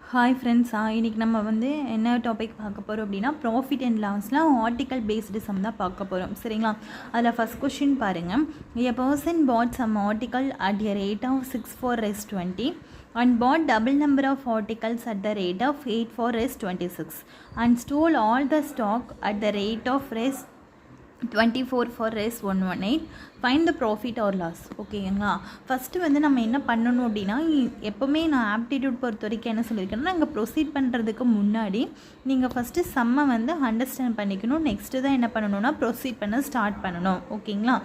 Hi friends, இன்றைக்கி நம்ம என்ன டாபிக் பார்க்க போகிறோம் அப்படின்னா ப்ராஃபிட் அண்ட் லாஸில் ஆர்டிக்கல் பேஸ்டு சம் தான் பார்க்க போகிறோம். சரிங்களா? அதில் ஃபஸ்ட் கொஸ்டின் பாருங்கள். A person bought some article at a rate of 6/20 and bought double number of articles at the rate of 8/26 and stole all the stock at the rate of 24/118. Find the profit or loss. ஓகேங்களா? First நம்ம என்ன பண்ணணும் அப்படின்னா, எப்போவுமே நான் aptitude பொறுத்த வரைக்கும் என்ன சொல்லியிருக்கேன்னா, நாங்கள் ப்ரொசீட் பண்ணுறதுக்கு முன்னாடி நீங்கள் ஃபஸ்ட்டு சம்மை அண்டர்ஸ்டாண்ட் பண்ணிக்கணும். நெக்ஸ்ட்டு தான் என்ன பண்ணணும்னா ப்ரொசீட் பண்ண ஸ்டார்ட் பண்ணணும். ஓகேங்களா?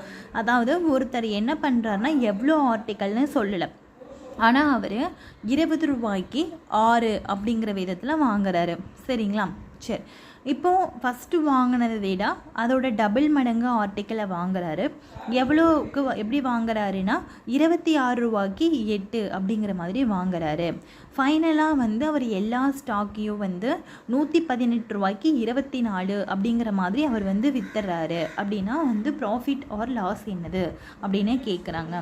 அதாவது ஒருத்தர் என்ன பண்ணுறாருனா எவ்வளோ ஆர்டிக்கல்னு சொல்லலை, ஆனால் அவர் 20 ரூபாய்க்கு 6 அப்படிங்கிற விதத்தில் வாங்குறாரு. சரிங்களா? சரி, இப்போது ஃபஸ்ட்டு வாங்கினதை விட அதோட டபுள் மடங்கு ஆர்டிக்கலை வாங்குறாரு. எவ்வளோக்கு எப்படி வாங்குறாருன்னா 26 ரூபாய்க்கு 8 அப்படிங்கிற மாதிரி வாங்குறாரு. ஃபைனலாக அவர் எல்லா ஸ்டாக்கையும் 118 ரூபாய்க்கு 24 அப்படிங்கிற மாதிரி அவர் வித்துறாரு. அப்படின்னா ப்ராஃபிட் ஆர் லாஸ் என்னது அப்படின்னு கேட்குறாங்க.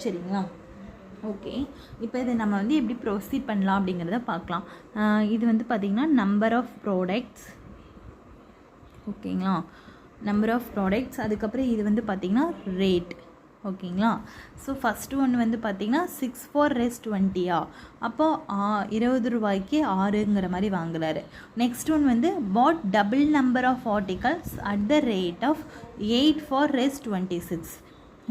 சரிங்களா? ஓகே, இப்போ இதை நம்ம எப்படி ப்ரொசீட் பண்ணலாம் அப்படிங்கிறத பார்க்கலாம். இது பார்த்திங்கன்னா நம்பர் ஆஃப் ப்ராடக்ட்ஸ். ஓகேங்களா? Number of products. அதுக்கப்புறம் இது பார்த்திங்கன்னா ரேட். ஓகேங்களா? ஸோ ஃபஸ்ட்டு ஒன்று பார்த்திங்கன்னா 6/20 அப்போது 20 ரூபாய்க்கு 6ங்கிற மாதிரி வாங்குறாரு. Next one bought double number of articles at the rate of 8/26.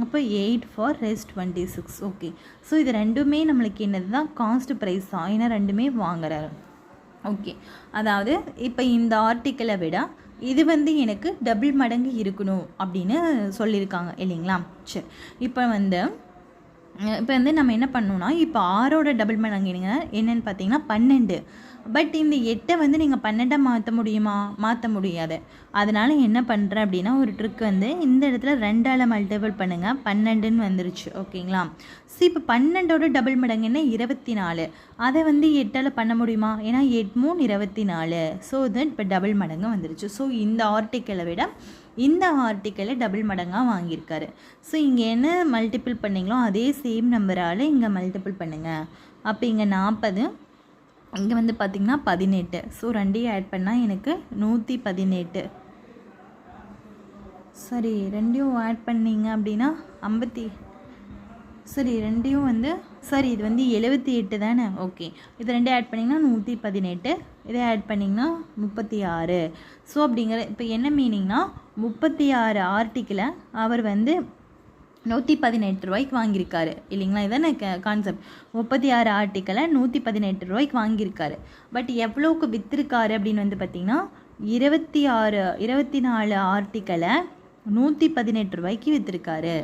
அப்போ 8/26. ஓகே, ஸோ இது ரெண்டுமே நம்மளுக்கு என்னது தான் காஸ்ட் ப்ரைஸ் தான், ஏன்னா ரெண்டுமே வாங்குறாரு. ஓகே, அதாவது இப்போ இந்த ஆர்டிக்கலை விட இது எனக்கு டபுள் மடங்கு இருக்கணும் அப்படின்னு சொல்லியிருக்காங்க இல்லைங்களா? சரி, இப்போ நம்ம என்ன பண்ணணும்னா, இப்போ 6ஓட டபுள் மடங்கு என்னன்னு பார்த்தீங்கன்னா 12. பட் இந்த 8 நீங்கள் 12 மாற்ற முடியுமா? மாற்ற முடியாது. அதனால் என்ன பண்ணுறேன் அப்படின்னா, ஒரு ட்ரிக் இந்த இடத்துல 2ஆல் மல்டிபிள் பண்ணுங்கள், 12ன்னு வந்துருச்சு. ஓகேங்களா? ஸோ இப்போ 12ஓட டபுள் மடங்கு என்ன? 24. அதை 8ஆல் பண்ண முடியுமா? ஏன்னா 8 3 24. ஸோ இது இப்போ டபுள் மடங்கு வந்துருச்சு. ஸோ இந்த ஆர்டிக்கலை விட இந்த ஆர்டிக்கலை டபுள் மடங்காக வாங்கியிருக்காரு. ஸோ இங்கே என்ன மல்டிபிள் பண்ணிங்களோ அதே சேம் நம்பரால் இங்கே மல்டிபிள் பண்ணுங்கள். அப்போ இங்கே 40, இங்கே பார்த்திங்கன்னா 18. ஸோ ரெண்டையும் ஆட் பண்ணால் எனக்கு 118. சரி, ரெண்டையும் ஆட் பண்ணிங்க அப்படின்னா 50. சரி, ரெண்டையும் சரி இது 78 தானே? ஓகே, இது ரெண்டையும் ஆட் பண்ணிங்கன்னா 118. இதை ஆட் பண்ணிங்கன்னா 36. ஸோ அப்படிங்கிற இப்போ என்ன மீனிங்னா 36 ஆர்டிக்கிளை அவர் 118 ரூபாய்க்கு வாங்கியிருக்காரு இல்லைங்களா? இதானே கான்செப்ட். 36 ஆர்டிக்கலை 118 ரூபாய்க்கு வாங்கியிருக்காரு. பட் எவ்வளோக்கு விற்றுருக்காரு அப்படின்னு பார்த்திங்கன்னா 24 ஆர்டிக்கலை 118 ரூபாய்க்கு விற்றுருக்காரு.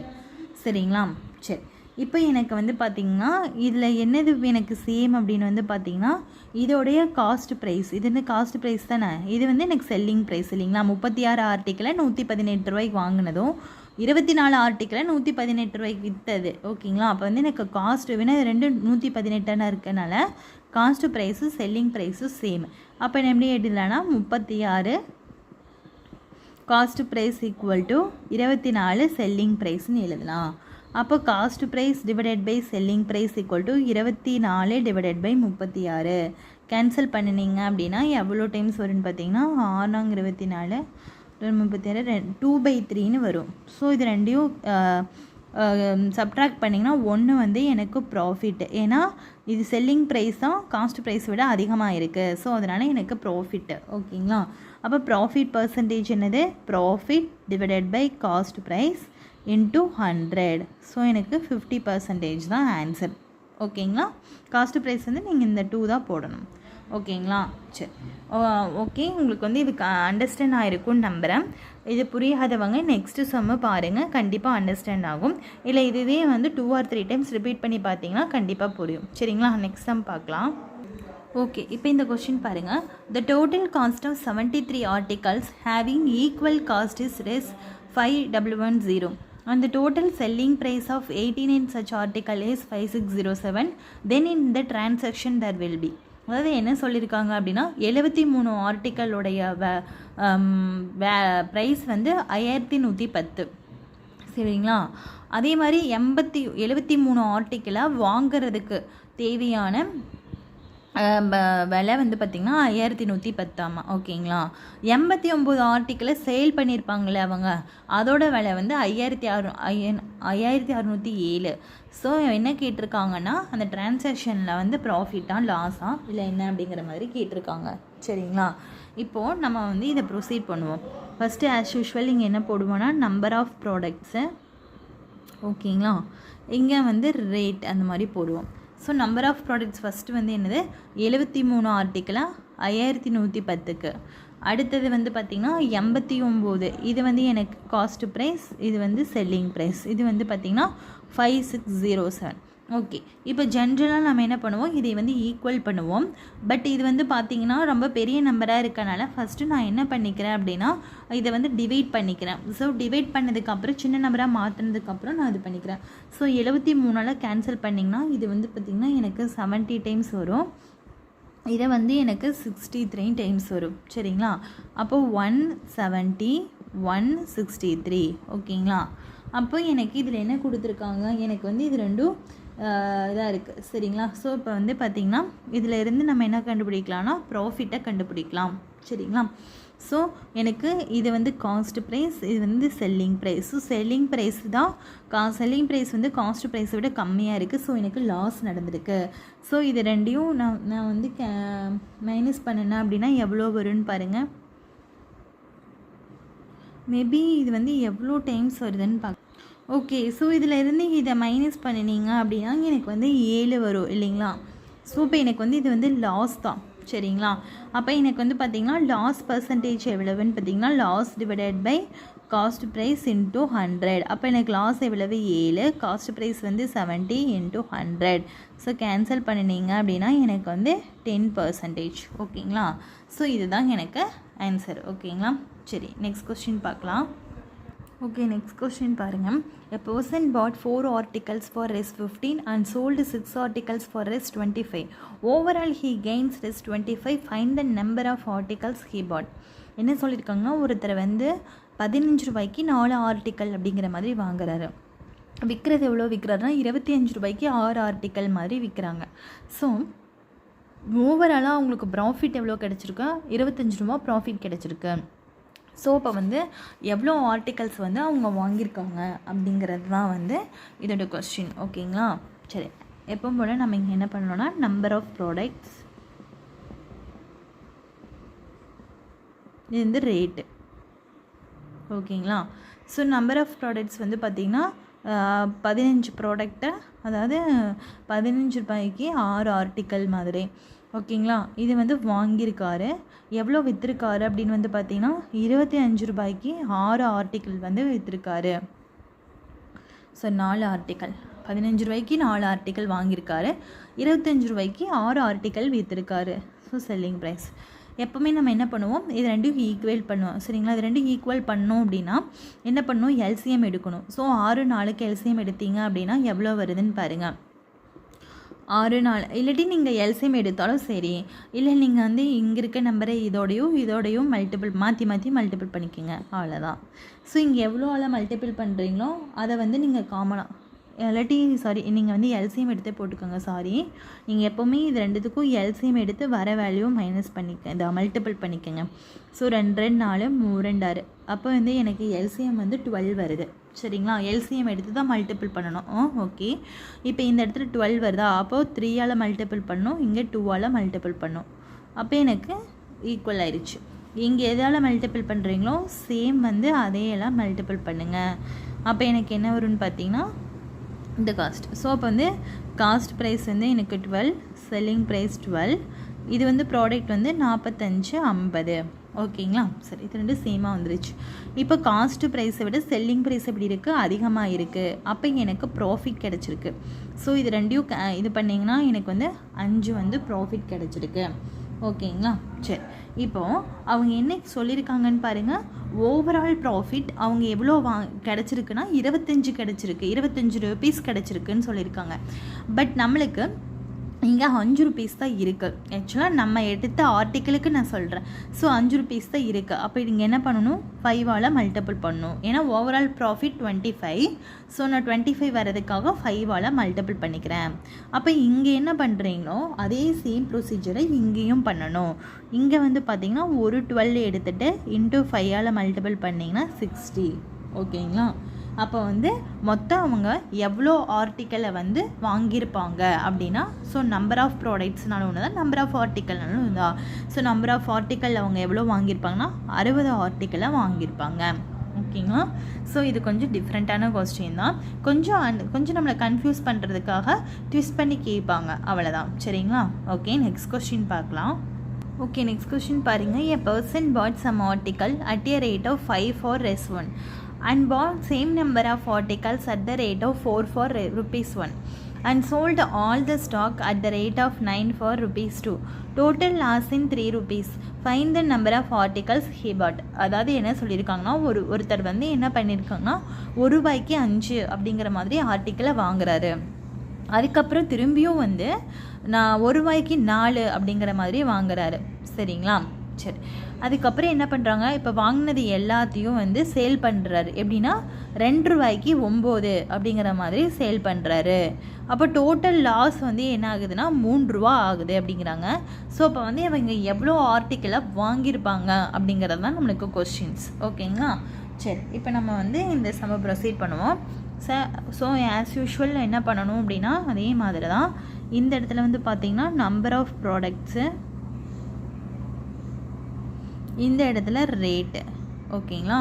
சரிங்களா? சரி, இப்போ எனக்கு பார்த்திங்கன்னா இதில் என்னது எனக்கு சேம் அப்படின்னு பார்த்திங்கன்னா இதோடைய காஸ்ட் ப்ரைஸ். இது காஸ்ட் ப்ரைஸ் தானே? இது எனக்கு செல்லிங் ப்ரைஸ் இல்லைங்களா? 36 ஆர்டிக்கலை 118 ரூபாய்க்கு வாங்கினதும் 24 ஆர்டிக்கலை 118 ரூபாய்க்கு விற்றது. ஓகேங்களா? அப்போ எனக்கு காஸ்ட் வேணால் இது ரெண்டு 118 இருக்கனால காஸ்ட் ப்ரைஸும் செல்லிங் ப்ரைஸும் சேம். அப்போ என்ன எப்படி எழுதலான்னா 36 cost price equal to 24 selling ப்ரைஸ்ன்னு எழுதலாம். அப்போ cost price divided by selling price equal to 24 divided by 36. Cancel பண்ணினீங்க அப்படின்னா எவ்வளோ டைம்ஸ் வரும்னு பார்த்தீங்கன்னா 6 24 36 2/3ன்னு வரும். ஸோ இது ரெண்டையும் சப்ட்ராக்ட் பண்ணிங்கன்னா 1 எனக்கு ப்ராஃபிட். ஏன்னா இது செல்லிங் ப்ரைஸ் தான் காஸ்ட் ப்ரைஸ் விட அதிகமாக இருக்குது. ஸோ அதனால் எனக்கு ப்ராஃபிட்டு. ஓகேங்களா? அப்போ ப்ராஃபிட் பர்சன்டேஜ் என்னது? Profit divided by cost price into 100. So எனக்கு 50% தான் ஆன்சர். ஓகேங்களா? காஸ்ட் ப்ரைஸ் நீங்கள் இந்த 2 தான் போடணும். ஓகேங்களா? சரி, ஓகே, உங்களுக்கு இதுக்கு அண்டர்ஸ்டாண்ட் ஆகிருக்குன்னு நம்புகிறேன். இது புரியாதவங்க நெக்ஸ்ட்டு சம்மு பாருங்கள், கண்டிப்பாக அண்டர்ஸ்டாண்ட் ஆகும். இல்லை இதுவே 2 or 3 டைம்ஸ் ரிப்பீட் பண்ணி பார்த்தீங்கன்னா கண்டிப்பாக புரியும். சரிங்களா? நெக்ஸ்ட் சம் பார்க்கலாம். ஓகே, இப்போ இந்த கொஸ்டின் பாருங்கள். The total cost of 73 articles having equal cost is ₹5,110 and the total selling price of 18 in such article is 5,607. then in the transaction there will be. அதாவது என்ன சொல்லியிருக்காங்க அப்படின்னா 73 ஆர்டிக்கலுடைய ப்ரைஸ் 5,110. சரிங்களா? அதே மாதிரி 73 ஆர்டிக்கலை வாங்கிறதுக்கு தேவையான விலை வந்து பார்த்திங்கன்னா 5110 ஓகேங்களா. 89 ஆர்டிக்கிளை சேல் பண்ணியிருப்பாங்களே அவங்க, அதோட விலை வந்து 5607. ஸோ என்ன கேட்டிருக்காங்கன்னா அந்த டிரான்சாக்ஷனில் வந்து ப்ராஃபிட்டா லாஸா இல்லை என்ன அப்படிங்கிற மாதிரி கேட்டிருக்காங்க. சரிங்களா. இப்போது நம்ம வந்து இதை ப்ரொசீட் பண்ணுவோம். ஃபஸ்ட்டு ஆஸ் யூஷுவல் இங்கே என்ன போடுவோன்னா நம்பர் ஆஃப் ப்ராடக்ட்ஸு, ஓகேங்களா. இங்கே வந்து ரேட் அந்த மாதிரி போடுவோம். So number of products first வந்து என்னது 73 ஆர்டிக்கிளாக 5110க்கு. அடுத்தது வந்து பார்த்திங்கன்னா 89, இது வந்து எனக்கு காஸ்ட் ப்ரைஸ், இது வந்து செல்லிங் ப்ரைஸ், இது வந்து பார்த்திங்கன்னா 5607. ஓகே. இப்போ ஜென்ரலாக நம்ம என்ன பண்ணுவோம், இதை வந்து ஈக்குவல் பண்ணுவோம். பட் இது வந்து பார்த்திங்கன்னா ரொம்ப பெரிய நம்பராக இருக்கனால ஃபஸ்ட்டு நான் என்ன பண்ணிக்கிறேன் அப்படின்னா இதை வந்து டிவைட் பண்ணிக்கிறேன். ஸோ டிவைட் பண்ணதுக்கப்புறம் சின்ன நம்பராக மாற்றினதுக்கப்புறம் நான் இது பண்ணிக்கிறேன். ஸோ 73 கேன்சல் பண்ணிங்கன்னா இது வந்து பார்த்திங்கன்னா எனக்கு 70 டைம்ஸ் வரும். இதை வந்து எனக்கு 63 டைம்ஸ் வரும். சரிங்களா. அப்போது 170 163 ஓகேங்களா. அப்போ எனக்கு இதில் என்ன கொடுத்துருக்காங்க, எனக்கு வந்து இது ரெண்டும் இதாக இருக்குது. சரிங்களா. ஸோ இப்போ வந்து பார்த்திங்கன்னா இதில் இருந்து நம்ம என்ன கண்டுபிடிக்கலாம்னா ப்ராஃபிட்டை கண்டுபிடிக்கலாம். சரிங்களா. ஸோ எனக்கு இது வந்து காஸ்ட் ப்ரைஸ், இது வந்து selling price. So selling price தான் செல்லிங் ப்ரைஸ் வந்து காஸ்ட் ப்ரைஸை விட கம்மியாக இருக்குது. ஸோ எனக்கு லாஸ் நடந்திருக்கு. ஸோ இது ரெண்டையும் நான் வந்து மைனஸ் பண்ணினேன் அப்படின்னா எவ்வளோ வரும்னு பாருங்கள். மேபி இது வந்து எவ்வளோ டைம்ஸ் வருதுன்னு பார்க்க. ஓகே. ஸோ இதில் இருந்து இதை மைனஸ் பண்ணினீங்க அப்படின்னா எனக்கு வந்து 7 வரும் இல்லைங்களா. ஸோ இப்போ எனக்கு வந்து இது வந்து லாஸ் தான். சரிங்களா. அப்போ எனக்கு வந்து பார்த்திங்கன்னா லாஸ் பர்சன்டேஜ் எவ்வளவுன்னு பார்த்திங்கன்னா loss divided by cost price into 100. அப்போ எனக்கு லாஸ் எவ்வளவு 7, காஸ்ட் ப்ரைஸ் வந்து 70 இன்ட்டு 100. ஸோ கேன்சல் பண்ணினீங்க அப்படின்னா எனக்கு வந்து 10%. ஓகேங்களா. ஸோ இதுதான் எனக்கு ஆன்சர். ஓகேங்களா. சரி, நெக்ஸ்ட் கொஸ்டின் பார்க்கலாம். ஓகே, நெக்ஸ்ட் கொஸ்டின் பாருங்கள். A person bought 4 articles for ₹15 and sold 6 articles for ₹25. Overall he gains ₹25. Find the number of articles he bought. என்ன சொல்லியிருக்காங்கன்னா ஒருத்தர் வந்து 15 ரூபாய்க்கு 4 ஆர்டிக்கல் அப்படிங்கிற மாதிரி வாங்குறாரு. விற்கிறது எவ்வளோ விற்கிறாருன்னா 25 ரூபாய்க்கு 6 ஆர்டிக்கல் மாதிரி விற்கிறாங்க. ஸோ ஓவராலாக அவங்களுக்கு ப்ராஃபிட் எவ்வளோ கிடச்சிருக்கு, 25 ரூபா ப்ராஃபிட் கிடச்சிருக்கு. ஸோ இப்போ வந்து எவ்வளோ ஆர்டிகல்ஸ் வந்து அவங்க வாங்கியிருக்காங்க அப்படிங்கிறது தான் வந்து இதோட கொஸ்டின். ஓகேங்களா. சரி, எப்போ போல் நம்ம இங்கே என்ன பண்ணணும்னா நம்பர் ஆஃப் ப்ராடக்ட்ஸ், இது வந்து ரேட்டு. ஓகேங்களா. ஸோ நம்பர் ஆஃப் ப்ராடக்ட்ஸ் வந்து பார்த்திங்கன்னா 15 ப்ராடக்டை, அதாவது 15 ரூபாய்க்கு 6 ஆர்டிக்கல் மாதிரி. ஓகேங்களா. இது வந்து வாங்கியிருக்காரு. எவ்வளோ விற்றுருக்காரு அப்படின்னு வந்து பார்த்திங்கன்னா 25 ரூபாய்க்கு 6 ஆர்டிக்கல் வந்து விற்றுருக்காரு. ஸோ 4 ஆர்டிக்கல், 15 ரூபாய்க்கு 4 ஆர்டிக்கல் வாங்கியிருக்காரு, 25 ரூபாய்க்கு 6 ஆர்டிக்கல் விற்றுருக்காரு. So selling price. எப்போவுமே நம்ம என்ன பண்ணுவோம், இது ரெண்டும் ஈக்குவல் பண்ணுவோம். சரிங்களா. இது ரெண்டும் ஈக்குவல் பண்ணோம் அப்படின்னா என்ன பண்ணணும், எல்சிஎம் எடுக்கணும். ஸோ 6 4க்கு எல்சிஎம் எடுத்தீங்க அப்படின்னா எவ்வளோ வருதுன்னு பாருங்கள். 6 4, இல்லாட்டி நீங்கள் எல்சிஎம் எடுத்தாலும் சரி, இல்லை நீங்கள் வந்து இங்கே இருக்க நம்பரை இதோடையும் மல்டிபிள் மாற்றி மல்டிபிள் பண்ணிக்கோங்க, அவ்வளோதான். ஸோ இங்கே எவ்வளோ மல்டிபிள் பண்ணுறீங்களோ அதை வந்து நீங்கள் காமனாக, இல்லாட்டி நீங்கள் வந்து எல்சிஎம் எடுத்து போட்டுக்கோங்க. நீங்கள் எப்போவுமே இது ரெண்டுத்துக்கும் எல்சிஎம் எடுத்து வர வேல்யூ மைனஸ் இந்த மல்டிபிள் பண்ணிக்கோங்க. ஸோ 2 2 4 3 2 6, அப்போ வந்து எனக்கு எல்சிஎம் வந்து 12 வருது. சரிங்களா. எல்சிஎம் எடுத்து தான் மல்டிபிள் பண்ணணும். ஓகே. இப்போ இந்த இடத்துல 12 வருதா, அப்போது 3ஆல் மல்டிபிள் பண்ணணும், இங்கே 2ஆல் மல்டிபிள் பண்ணணும். அப்போ எனக்கு ஈக்குவல் ஆயிடுச்சு. இங்கே எதால் மல்டிபிள் பண்ணுறீங்களோ சேம் வந்து அதையெல்லாம் மல்டிபிள் பண்ணுங்கள். அப்போ எனக்கு என்ன வரும்னு பார்த்தீங்கன்னா இந்த காஸ்ட். ஸோ அப்போ வந்து காஸ்ட் ப்ரைஸ் வந்து எனக்கு 12, செல்லிங் ப்ரைஸ் 12, இது வந்து ப்ராடக்ட் வந்து 45 50. ஓகேங்களா. சரி, இது ரெண்டு சேமாக வந்துருச்சு. இப்போ காஸ்ட் ப்ரைஸை விட செல்லிங் ப்ரைஸ் எப்படி இருக்குது, அதிகமாக இருக்குது. அப்போ எனக்கு ப்ராஃபிட் கிடச்சிருக்கு. ஸோ இது ரெண்டையும் இது பண்ணிங்கன்னா எனக்கு வந்து 5 வந்து ப்ராஃபிட் கிடச்சிருக்கு. ஓகேங்களா. சரி, இப்போது அவங்க என்ன சொல்லியிருக்காங்கன்னு பாருங்கள். ஓவரால் ப்ராஃபிட் அவங்க எவ்வளோ கிடச்சிருக்குன்னா 25 கிடச்சிருக்கு, 25 ரூபீஸ் கிடச்சிருக்குன்னு சொல்லியிருக்காங்க. பட் நம்மளுக்கு இங்கே 5 rupees தான் இருக்குது. ஆக்சுவலாக நம்ம எடுத்த ஆர்டிக்கிளுக்கு நான் சொல்கிறேன். ஸோ 5 rupees தான் இருக்குது. அப்போ நீங்கள் என்ன பண்ணணும், 5ஆல் மல்டிபிள் பண்ணணும். ஏன்னா ஓவரால் ப்ராஃபிட் 25. ஸோ நான் 25 வரதுக்காக 5ஆல் மல்டிபிள் பண்ணிக்கிறேன். அப்போ இங்கே என்ன பண்ணுறீங்களோ அதே சேம் ப்ரொசீஜரை இங்கேயும் பண்ணணும். இங்கே வந்து பார்த்திங்கன்னா ஒரு 12 எடுத்துகிட்டு இன்ட்டு 5ஆல் மல்டிபிள் பண்ணிங்கன்னா 60. ஓகேங்களா? அப்போ வந்து மொத்தம் அவங்க எவ்வளோ ஆர்டிக்கலை வந்து வாங்கியிருப்பாங்க அப்படின்னா, ஸோ நம்பர் ஆஃப் ப்ராடக்ட்ஸ்னாலும் ஒன்று தான், நம்பர் ஆஃப் ஆர்டிக்கல்னாலும் ஒன்று தான். ஸோ நம்பர் ஆஃப் ஆர்டிக்கல் அவங்க எவ்வளோ வாங்கியிருப்பாங்கன்னா 60 ஆர்டிக்கலை வாங்கியிருப்பாங்க. ஓகேங்களா? ஸோ இது கொஞ்சம் டிஃப்ரெண்ட்டான கொஸ்டின் தான். கொஞ்சம் நம்மளை கன்ஃபியூஸ் பண்ணுறதுக்காக ட்விஸ்ட் பண்ணி கேட்பாங்க, அவ்வளோதான். சரிங்களா? ஓகே, நெக்ஸ்ட் கொஸ்டின் பார்க்கலாம். ஓகே, நெக்ஸ்ட் கொஸ்டின் பாருங்கள். A person bought some article at a rate of 5 for S1 and bought same number of articles at the rate of 4 for rupees 1 and sold all the stock at the rate of 9 for rupees 2. Total loss in 3 rupees. Find the number of articles he bought. அதாவது என்ன சொல்லியிருக்காங்கன்னா, ஒருத்தர் வந்து என்ன பண்ணியிருக்காங்கன்னா, ₹1 5 அப்படிங்கிற மாதிரி ஆர்டிக்கலை வாங்குறாரு. அதுக்கப்புறம் திரும்பியும் வந்து நான் ₹1 4 அப்படிங்கிற மாதிரி வாங்குறாரு. சரிங்களா? சரி, அதுக்கப்புறம் என்ன பண்ணுறாங்க, இப்போ வாங்கினது எல்லாத்தையும் வந்து சேல் பண்ணுறாரு. எப்படின்னா ₹2 9 அப்படிங்கிற மாதிரி சேல் பண்ணுறாரு. அப்போ டோட்டல் லாஸ் வந்து என்ன ஆகுதுன்னா ₹3 ஆகுது அப்படிங்கிறாங்க. ஸோ அப்போ வந்து இவங்க எவ்வளோ ஆர்டிக்கலை வாங்கியிருப்பாங்க அப்படிங்கிறது தான் நம்மளுக்கு கொஸ்டின்ஸ். ஓகேங்களா? சரி, இப்போ நம்ம வந்து இந்த சம ப்ரொசீட் பண்ணுவோம். ஸோ ஆஸ் யூஷுவல் என்ன பண்ணணும் அப்படின்னா, அதே மாதிரி தான் இந்த இடத்துல வந்து பார்த்திங்கன்னா நம்பர் ஆஃப் ப்ராடக்ட்ஸு, இந்த இடத்துல ரேட்டு. ஓகேங்களா?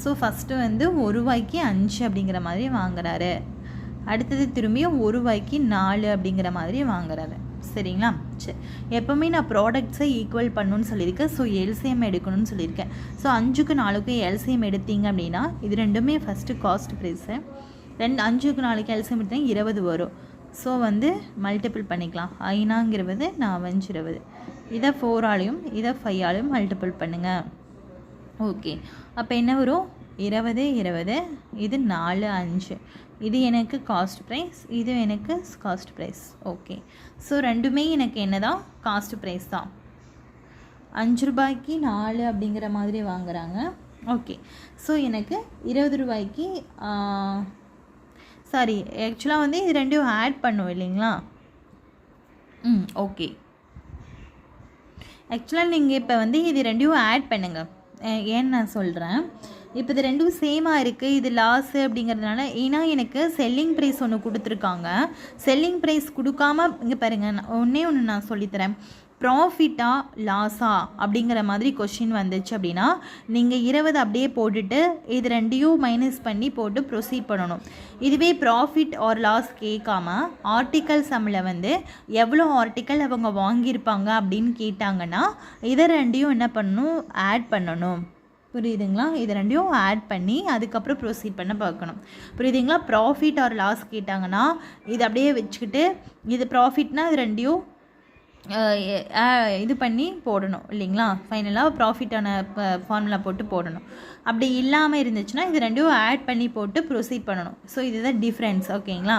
ஸோ ஃபஸ்ட்டு வந்து ₹1 5 அப்படிங்கிற மாதிரி வாங்குறாரு. அடுத்தது திரும்பியும் ₹1 4 அப்படிங்கிற மாதிரி வாங்குறாரு. சரிங்களா? சரி, எப்போவுமே நான் ப்ராடக்ட்ஸை ஈக்குவல் பண்ணணுன்னு சொல்லியிருக்கேன். ஸோ எல்சிஎம் எடுக்கணும்னு சொல்லியிருக்கேன். ஸோ 5க்கு 4க்கு எல்சிஎம் எடுத்தீங்க அப்படின்னா இது ரெண்டுமே ஃபஸ்ட்டு காஸ்ட் ப்ரைஸு. 5க்கு 4க்கு எல்சிஎம் எடுத்தீங்கன்னா 20 வரும். ஸோ வந்து மல்டிபிள் பண்ணிக்கலாம். 5 20, 4 20. இதை 4ஆலையும் இதை 5ஆலையும் மல்டிபிள் பண்ணுங்கள். ஓகே, அப்போ என்ன வரும், 20 20, இது 4 5. இது எனக்கு காஸ்ட் ப்ரைஸ், இது எனக்கு காஸ்ட் ப்ரைஸ். ஓகே, ஸோ ரெண்டுமே எனக்கு என்ன தான், காஸ்ட் ப்ரைஸ் தான். ₹5 4 அப்படிங்கிற மாதிரி வாங்குகிறாங்க. ஓகே, ஸோ எனக்கு ₹20 சாரி, ஆக்சுவலாக வந்து இது ரெண்டையும் ஆட் பண்ணும் இல்லைங்களா? ஓகே, ஆக்சுவலாக நீங்கள் இப்போ வந்து இது ரெண்டையும் ஆட் பண்ணுங்கள். ஏன்னு நான் சொல்கிறேன். இப்போ இது ரெண்டும் சேமாக இருக்குது, இது லாஸு அப்படிங்கிறதுனால. ஏன்னா எனக்கு செல்லிங் ப்ரைஸ் ஒன்று கொடுத்துருக்காங்க. செல்லிங் ப்ரைஸ் கொடுக்காம இங்கே பாருங்கள், ஒன்று நான் சொல்லித்தரேன். ப்ராஃபிட்டா லாஸா அப்படிங்கிற மாதிரி கொஷின் வந்துச்சு அப்படின்னா நீங்கள் 20 அப்படியே போட்டுட்டு இது ரெண்டையும் மைனஸ் பண்ணி போட்டு ப்ரொசீட் பண்ணணும். இதுவே ப்ராஃபிட் ஆர் லாஸ் கேட்காம ஆர்டிக்கல் சம்மில் வந்து எவ்வளோ ஆர்டிக்கல் அவங்க வாங்கியிருப்பாங்க அப்படின்னு கேட்டாங்கன்னா இதை ரெண்டையும் என்ன பண்ணணும், ஆட் பண்ணணும். புரியுதுங்களா? இது ரெண்டையும் ஆட் பண்ணி அதுக்கப்புறம் ப்ரொசீட் பண்ண பார்க்கணும். புரியுதுங்களா? ப்ராஃபிட் ஆர் லாஸ் கேட்டாங்கன்னா இது அப்படியே வச்சுக்கிட்டு இது ப்ராஃபிட்னா இது ரெண்டையும் இது பண்ணி போடணும் இல்லைங்களா? ஃபைனலாக ப்ராஃபிட்டான ஃபார்முலா போட்டு போடணும். அப்படி இல்லாமல் இருந்துச்சுன்னா இது ரெண்டையும் ஆட் பண்ணி போட்டு ப்ரொசீட் பண்ணணும். ஸோ இதுதான் டிஃப்ரென்ஸ். ஓகேங்களா?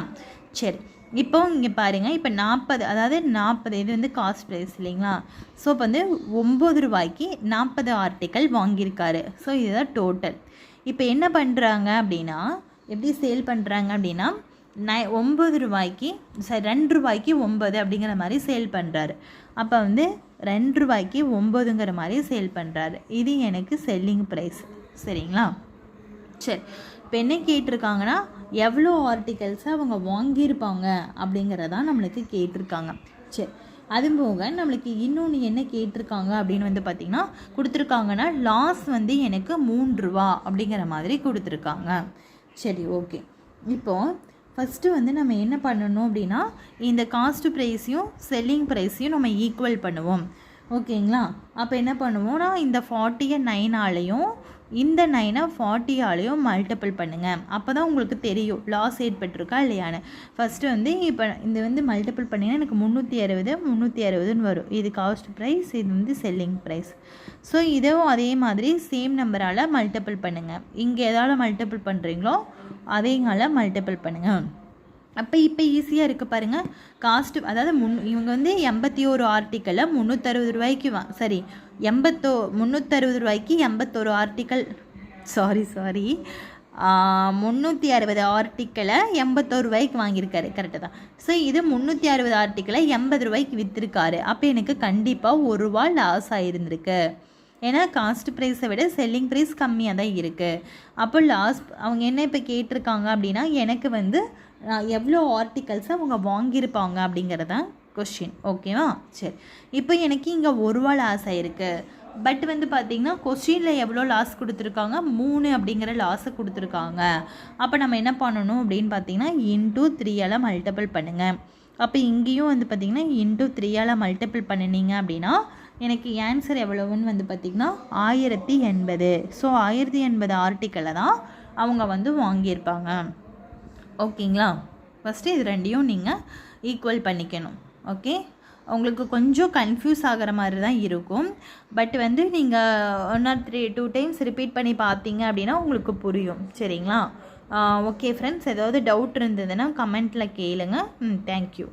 சரி, இப்போ இங்கே பாருங்கள், இப்போ 40, அதாவது 40 இது வந்து காஸ்ட் ப்ரைஸ் இல்லைங்களா? ஸோ இப்போ வந்து ₹9 40 ஆர்டிக்கல் வாங்கியிருக்காரு. ஸோ இதுதான் டோட்டல். இப்போ என்ன பண்ணுறாங்க அப்படின்னா, எப்படி சேல் பண்ணுறாங்க அப்படின்னா ₹9 சரி ₹2 9 அப்படிங்கிற மாதிரி சேல் பண்ணுறாரு. அப்போ வந்து ₹2 9ங்கிற மாதிரி சேல் பண்ணுறாரு. இது எனக்கு செல்லிங் ப்ரைஸ். சரிங்களா? சரி, இப்போ என்ன கேட்டிருக்காங்கன்னா எவ்வளோ ஆர்டிகல்ஸை அவங்க வாங்கியிருப்பாங்க அப்படிங்கிறதான் நம்மளுக்கு கேட்டிருக்காங்க. சரி, அது போக நம்மளுக்கு இன்னொன்று என்ன கேட்டிருக்காங்க அப்படின்னு வந்து பார்த்திங்கன்னா கொடுத்துருக்காங்கன்னா லாஸ் வந்து எனக்கு ₹3 அப்படிங்கிற மாதிரி கொடுத்துருக்காங்க. சரி, ஓகே. இப்போது ஃபஸ்ட்டு வந்து நம்ம என்ன பண்ணணும் அப்படின்னா இந்த காஸ்ட் ப்ரைஸையும் செல்லிங் ப்ரைஸையும் நம்ம ஈக்குவல் பண்ணுவோம். ஓகேங்களா? அப்போ என்ன பண்ணுவோம்னா இந்த 40 9ஆலையும் இந்த 9 40ஆலையும் மல்டிபிள் பண்ணுங்கள். அப்போ தான் உங்களுக்கு தெரியும் லாஸ் ஏற்பட்டிருக்கா இல்லையான்னு. ஃபஸ்ட்டு வந்து இப்போ இந்த வந்து மல்டிபிள் பண்ணிங்கன்னா எனக்கு 360 வரும். இது காஸ்ட் ப்ரைஸ், இது வந்து செல்லிங் ப்ரைஸ். ஸோ இதுவும் அதே மாதிரி சேம் நம்பரால் மல்டிபிள் பண்ணுங்கள். இங்கே எதால் மல்டிபிள் பண்ணுறீங்களோ அதேங்கால மல்டிபிள் பண்ணுங்கள். அப்போ இப்போ ஈஸியாக இருக்குது பாருங்கள். காஸ்ட்டு அதாவது இவங்க வந்து 81 ஆர்டிக்கலை 360 ரூபாய்க்கு சரி 360 ரூபாய்க்கு 81 ஆர்டிக்கல் சாரி 360 ஆர்டிக்கலை 81 ரூபாய்க்கு வாங்கியிருக்காரு. கரெக்டு தான். ஸோ இது 360 ஆர்டிக்கலை 80 ரூபாய்க்கு விற்றுருக்காரு. அப்போ எனக்கு கண்டிப்பாக 1 ரூபா லாஸ் ஆகிருந்திருக்கு. ஏன்னா காஸ்ட் ப்ரைஸை விட செல்லிங் ப்ரைஸ் கம்மியாக தான் இருக்குது. அப்போ லாஸ் அவங்க என்ன இப்போ கேட்டிருக்காங்க அப்படின்னா, எனக்கு வந்து எவ்வளோ ஆர்டிக்கல்ஸை அவங்க வாங்கியிருப்பாங்க அப்படிங்கிறதான் கொஷின். ஓகேவா? சரி, இப்போ எனக்கு இங்கே 1 ரூபா லாஸ் ஆகிருக்கு. பட் வந்து பார்த்திங்கன்னா கொஸ்டினில் எவ்வளோ லாஸ் கொடுத்துருக்காங்க, 3 அப்படிங்கிற லாஸை கொடுத்துருக்காங்க. அப்போ நம்ம என்ன பண்ணணும் அப்படின்னு பார்த்திங்கன்னா இன்டூ 3ஆல் மல்டிபிள் பண்ணுங்கள். அப்போ இங்கேயும் வந்து பார்த்திங்கன்னா இன்டூ 3ஆல் மல்டிபிள் பண்ணினீங்க அப்படின்னா எனக்கு ஆன்சர் எவ்வளவுன்னு வந்து பார்த்திங்கன்னா 1080. ஸோ 1080 ஆர்டிக்கலை தான் அவங்க வந்து வாங்கியிருப்பாங்க. ஓகேங்களா? ஃபஸ்ட்டு இது ரெண்டையும் நீங்கள் ஈக்குவல் பண்ணிக்கணும். ஓகே, உங்களுக்கு கொஞ்சம் கன்ஃபியூஸ் ஆகிற மாதிரி தான் இருக்கும். பட் வந்து நீங்கள் 1 or 2 டைம்ஸ் ரிப்பீட் பண்ணி பார்த்தீங்க அப்படின்னா உங்களுக்கு புரியும். சரிங்களா? ஓகே ஃப்ரெண்ட்ஸ், ஏதாவது டவுட் இருந்ததுன்னா கமெண்ட்டில் கேளுங்க. தேங்க்யூ.